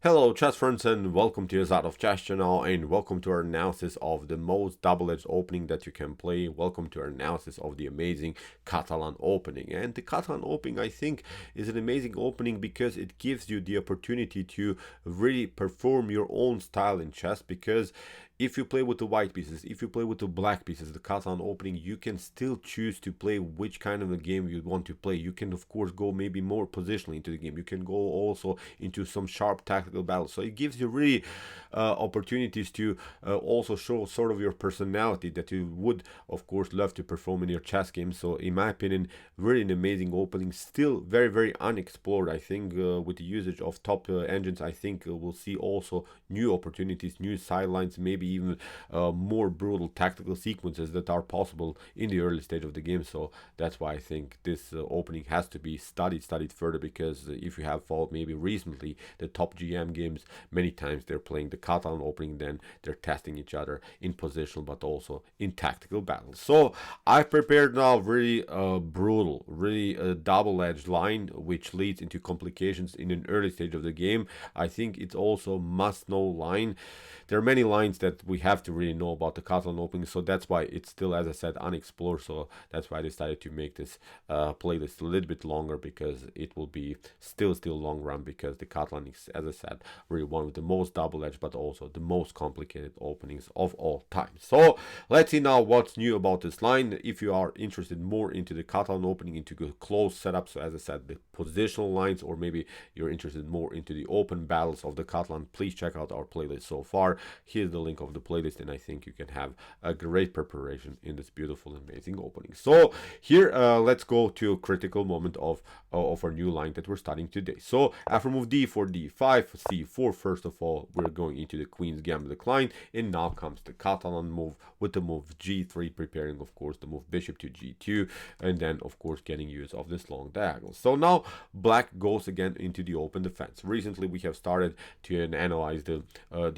Hello chess friends and welcome to your Out of Chess channel and welcome to our analysis of the most double-edged opening that you can play. Welcome to our analysis of the amazing Catalan Opening. And the Catalan Opening, I think, is an amazing opening because it gives you the opportunity to really perform your own style in chess, because if you play with the white pieces, if you play with the black pieces, the Catalan Opening, you can still choose to play which kind of a game you want to play. You can, of course, go maybe more positionally into the game. You can go also into some sharp tactical battles. So it gives you really opportunities to also show sort of your personality that you would, of course, love to perform in your chess game. So in my opinion, really an amazing opening. Still very, very unexplored, I think, with the usage of top engines. I think we'll see also new opportunities, new sidelines, maybe even more brutal tactical sequences that are possible in the early stage of the game. So that's why I think this opening has to be studied further, because if you have followed maybe recently the top GM games, many times they're playing the Catalan Opening, then they're testing each other in positional but also in tactical battles. So I've prepared now really brutal, really a double-edged line which leads into complications in an early stage of the game. I think it's also must-know line. There are many lines that we have to really know about the Catalan Opening, so that's why it's still, as I said, unexplored. So that's why I decided to make this playlist a little bit longer, because it will be still long run, because the Catalan is, as I said, really one of the most double-edged but also the most complicated openings of all time. So let's see now what's new about this line. If you are interested more into the Catalan Opening, into the closed setup, so as I said, the positional lines, or maybe you're interested more into the open battles of the Catalan, please check out our playlist so far. Here's the link of the playlist, and I think you can have a great preparation in this beautiful, amazing opening. So here, let's go to a critical moment of our new line that we're starting today. So after move d4, d5, c4, first of all, we're going into the Queen's Gambit decline, and now comes the Catalan move with the move g3, preparing, of course, the move bishop to g2, and then, of course, getting use of this long diagonal. So now black goes again into the open defense. Recently, we have started to analyze the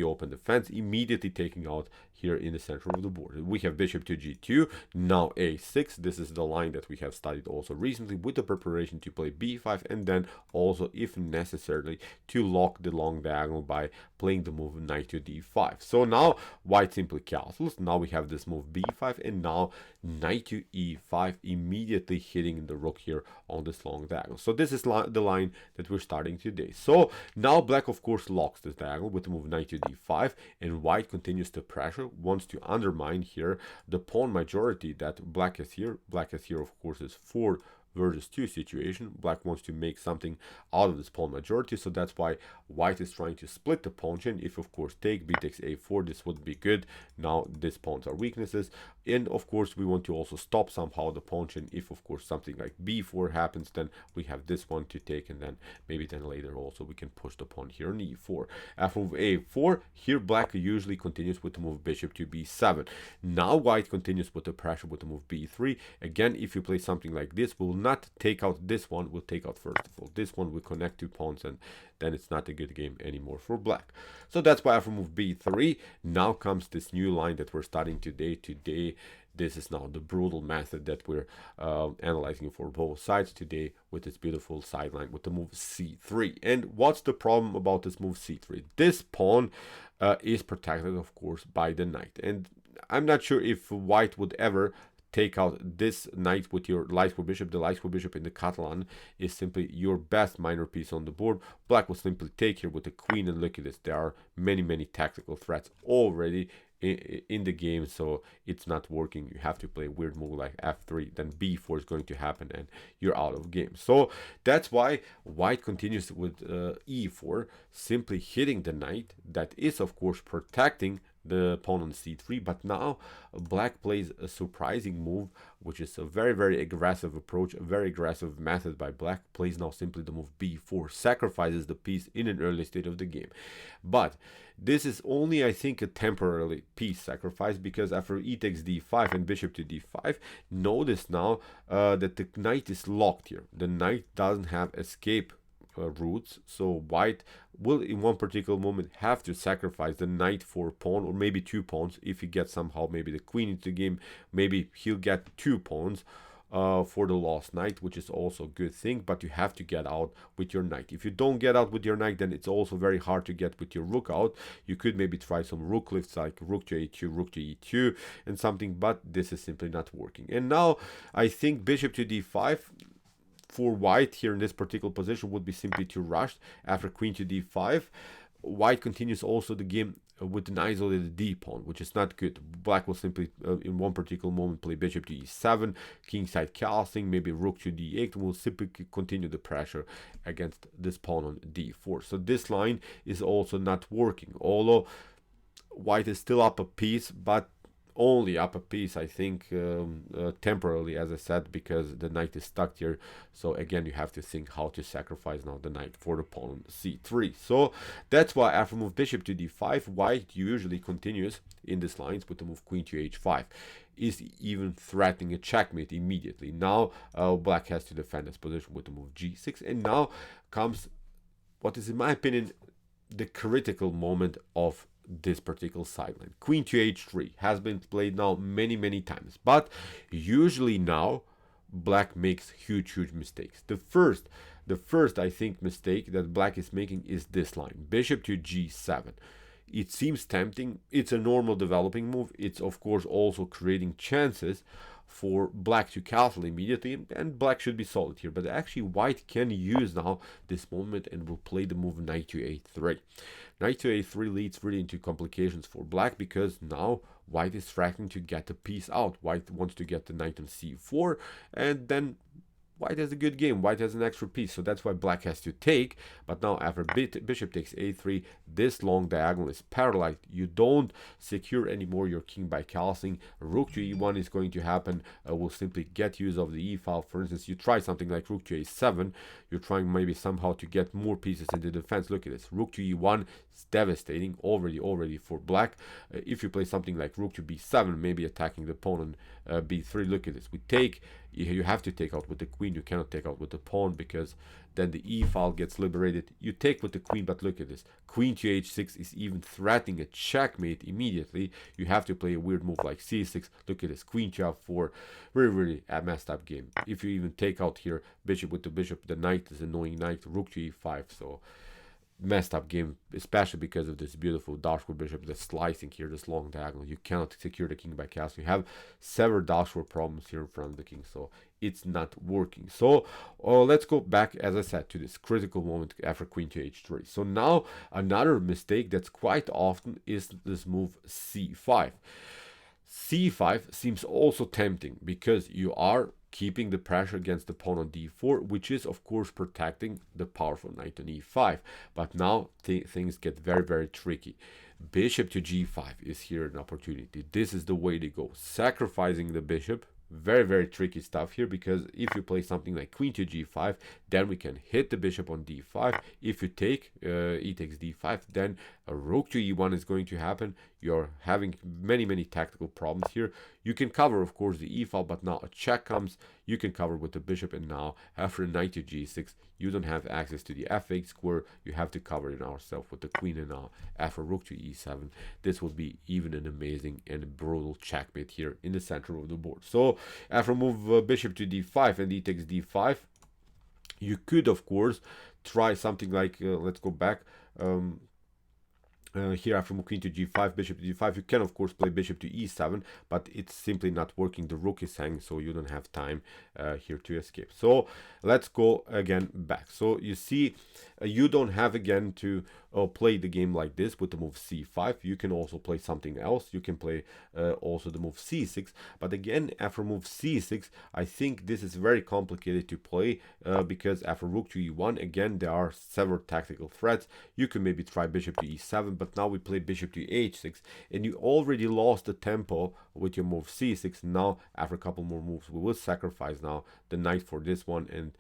open defense, immediately taking out here in the center of the board. We have bishop to g2, now a6. This is the line that we have studied also recently, with the preparation to play b5, and then also, if necessary, to lock the long diagonal by playing the move knight to d5. So now white simply castles. Now we have this move b5, and now knight to e5, immediately hitting the rook here on this long diagonal. So this is the line that we're starting today. So now black, of course, locks this diagonal with the move knight to d5, and white continues to pressure, wants to undermine here the pawn majority that black has here. Black has here, of course, is 4 versus 2 situation. Black wants to make something out of this pawn majority, so that's why white is trying to split the pawn chain. If, of course, take b takes a4, this would be good. Now these pawns are weaknesses, and of course we want to also stop somehow the pawn chain. If, of course, something like b4 happens, then we have this one to take, and then maybe then later also we can push the pawn here on e4. After move a4, here black usually continues with the move bishop to b7. Now white continues with the pressure with the move b3. Again, if you play something like this, we'll not take out this one, we'll take out first of all this one, will connect 2 pawns, and then it's not a good game anymore for black. So that's why after move b3, now comes this new line that we're starting today. This is now the brutal method that we're analyzing for both sides today, with this beautiful sideline with the move c3. And what's the problem about this move c3? This pawn is protected, of course, by the knight, and I'm not sure if white would ever take out this knight with your light square bishop. The light square bishop in the Catalan is simply your best minor piece on the board. Black will simply take here with the queen, and look at this. There are many tactical threats already in the game, so it's not working. You have to play a weird move like f3, then b4 is going to happen, and you're out of game. So that's why white continues with e4, simply hitting the knight. That is, of course, protecting the pawn on c3, but now black plays a surprising move, which is a very aggressive approach, a very aggressive method by black. Plays now simply the move b4, sacrifices the piece in an early stage of the game. But this is only, I think, a temporary piece sacrifice, because after e takes d5 and bishop to d5, notice now that the knight is locked here. The knight doesn't have escape routes, so white will in one particular moment have to sacrifice the knight for a pawn, or maybe 2 pawns. If he gets somehow maybe the queen into the game, maybe he'll get 2 pawns, for the lost knight, which is also a good thing, but you have to get out with your knight. If you don't get out with your knight, then it's also very hard to get with your rook out. You could maybe try some rook lifts like rook to a2, rook to e2, and something, but this is simply not working. And now I think bishop to d5 for white here in this particular position would be simply too rushed. After queen to d5, white continues also the game with an isolated d pawn, which is not good. Black will simply, in one particular moment, play bishop to e7, kingside castling, maybe rook to d8, will simply continue the pressure against this pawn on d4. So this line is also not working, although white is still up a piece, but only up a piece, I think, temporarily, as I said, because the knight is stuck here. So again, you have to think how to sacrifice now the knight for the pawn on c3. So that's why after move bishop to d5, white usually continues in these lines with the move queen to h5, is even threatening a checkmate immediately. Now black has to defend his position with the move g6, and now comes what is, in my opinion, the critical moment of this particular sideline. Queen to h3 has been played now many times, but usually now black makes huge mistakes. The first I think mistake that black is making is this line, bishop to g7. It seems tempting, it's a normal developing move, it's of course also creating chances for black to castle immediately, and black should be solid here, but actually white can use now this moment and will play the move knight to a3. Knight to a3 leads really into complications for black, because now white is threatening to get the piece out. White wants to get the knight on c4, and then white has a good game. White has an extra piece, so that's why black has to take. But now after bishop takes a3, this long diagonal is paralyzed. You don't secure anymore your king by castling. Rook to e1 is going to happen. Will simply get use of the e file. For instance, you try something like rook to a7. You're trying maybe somehow to get more pieces into defense. Look at this. Rook to e1 is devastating already for black. If you play something like rook to b7, maybe attacking the pawn on b3. Look at this. We take. You have to take out with the queen. You cannot take out with the pawn, because then the e file gets liberated. You take with the queen, but look at this. Queen to h6 is even threatening a checkmate immediately. You have to play a weird move like c6. Look at this. Queen to f4. Really a messed up game. If you even take out here bishop with the bishop, the knight is annoying knight. Rook to e5. So messed up game, especially because of this beautiful dark bishop that's slicing here, this long diagonal. You cannot secure the king by castle. You have several dark problems here in front of the king, so it's not working. So let's go back, as I said, to this critical moment after queen to h3. So now another mistake that's quite often is this move c5. c5 seems also tempting, because you are keeping the pressure against the pawn on d4, which is of course protecting the powerful knight on e5. But now things get very tricky. Bishop to g5 is here an opportunity. This is the way to go, sacrificing the bishop. Very tricky stuff here, because if you play something like queen to g5, then we can hit the bishop on d5. If you take e takes d5, then a rook to e1 is going to happen. You're having many tactical problems here. You can cover, of course, the e file, but now a check comes. You can cover with the bishop, and now after knight to g6, you don't have access to the f8 square. You have to cover it ourselves with the queen, and now after rook to e7, this would be even an amazing and brutal checkmate here in the center of the board. So after move bishop to d5 and e takes d5, you could of course try something like let's go back. Here after queen to g5, bishop to d5, you can of course play bishop to e7, but it's simply not working. The rook is hanging, so you don't have time here to escape. So let's go again back. So you see, you don't have again to play the game like this with the move c5. You can also play something else. You can play also the move c6, but again after move c6, I think this is very complicated to play because after rook to e1, again there are several tactical threats. You can maybe try bishop to e7, but now we play bishop to h6, and you already lost the tempo with your move c6. Now after a couple more moves, we will sacrifice now the knight for this one, and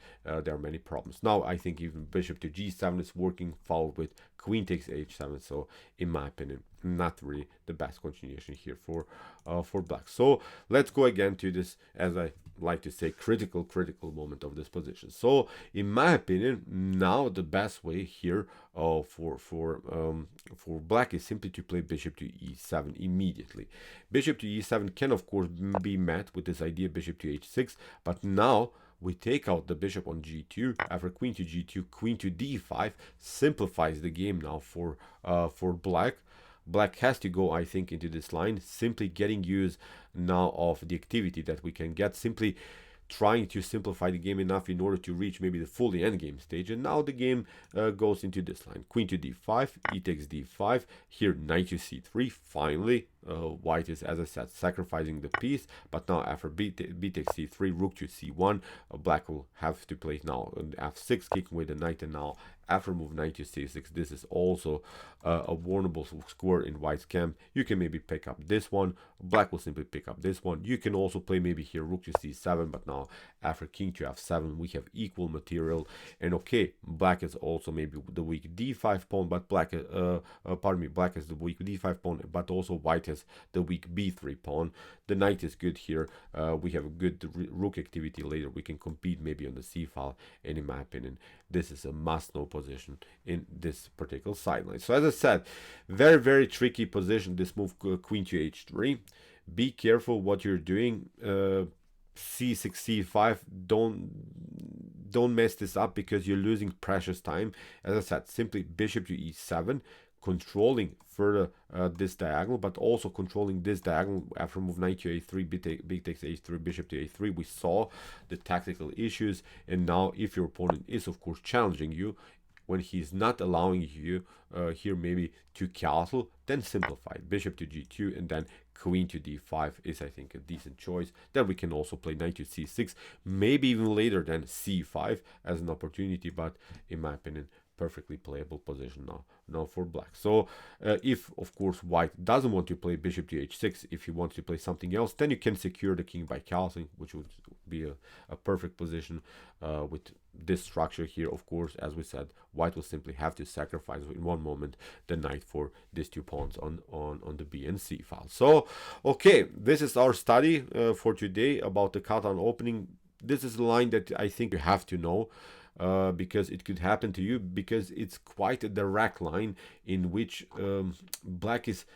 there are many problems. Now I think even bishop to g7 is working, followed with queen takes h7. So in my opinion, not really the best continuation here for black. So let's go again to this, as I like to say, critical moment of this position. So in my opinion, now the best way here for black is simply to play bishop to e7 immediately. Bishop to e7 can of course be met with this idea bishop to h6, but now we take out the bishop on g2. After queen to g2, queen to d5 simplifies the game now for black. Black has to go, I think, into this line, simply getting use now of the activity that we can get, simply trying to simplify the game enough in order to reach maybe the fully endgame stage. And now the game goes into this line. Queen to d5, e takes d5, here knight to c3. Finally, white is, as I said, sacrificing the piece, but now after b takes c3, rook to c1, black will have to play now on f6, kicking away the knight, and now after move knight to c6, this is also a warnable square in white's camp. You can maybe pick up this one, black will simply pick up this one. You can also play maybe here rook to c7, but now after king to f7, we have equal material. And okay, black is also maybe the weak d5 pawn, but black black is the weak d5 pawn, but also white has the weak b3 pawn. The knight is good here. We have a good rook activity later. We can compete maybe on the c file, and in my opinion, this is a must-know position in this particular sideline. So as I said, very tricky position, this move queen to h3. Be careful what you're doing. c6, c5, don't mess this up, because you're losing precious time. As I said, simply bishop to e7, controlling further this diagonal, but also controlling this diagonal. After move knight to a3, b takes h3, bishop to a3, we saw the tactical issues. And now if your opponent is of course challenging you, when he's not allowing you here maybe to castle, then simplify bishop to g2, and then queen to d5 is, I think, a decent choice. Then we can also play knight to c6, maybe even later than c5 as an opportunity, but in my opinion, perfectly playable position now for black. So if of course white doesn't want to play bishop to h6, if he wants to play something else, then you can secure the king by castling, which would be a perfect position with this structure here. Of course, as we said, white will simply have to sacrifice in one moment the knight for these two pawns on the b and c file. So okay, this is our study for today about the Catalan opening. This is a line that I think you have to know, because it could happen to you, because it's quite a direct line in which black is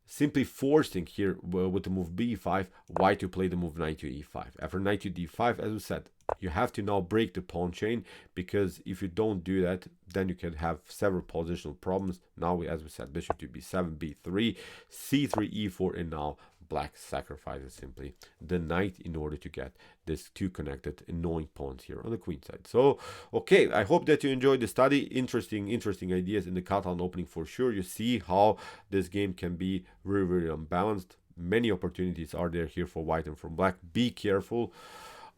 simply forcing here with the move b5 white to play the move knight to e5. After knight to d5, as we said, you have to now break the pawn chain, because if you don't do that, then you can have several positional problems. Now as we said, bishop to b7, b3, c3, e4, and now black sacrifices simply the knight in order to get these two connected annoying pawns here on the queen side. So okay, I hope that you enjoyed the study. Interesting ideas in the Catalan opening for sure. You see how this game can be very unbalanced. Many opportunities are there here for white and for black. Be careful.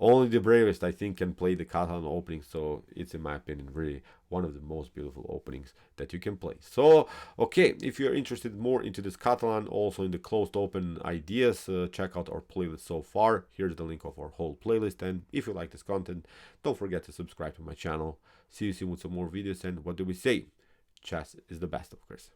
Only the bravest, I think, can play the Catalan opening, so it's, in my opinion, really one of the most beautiful openings that you can play. So, okay, if you're interested more into this Catalan, also in the closed open ideas, check out our playlist so far. Here's the link of our whole playlist, and if you like this content, don't forget to subscribe to my channel. See you soon with some more videos, and what do we say? Chess is the best, of course.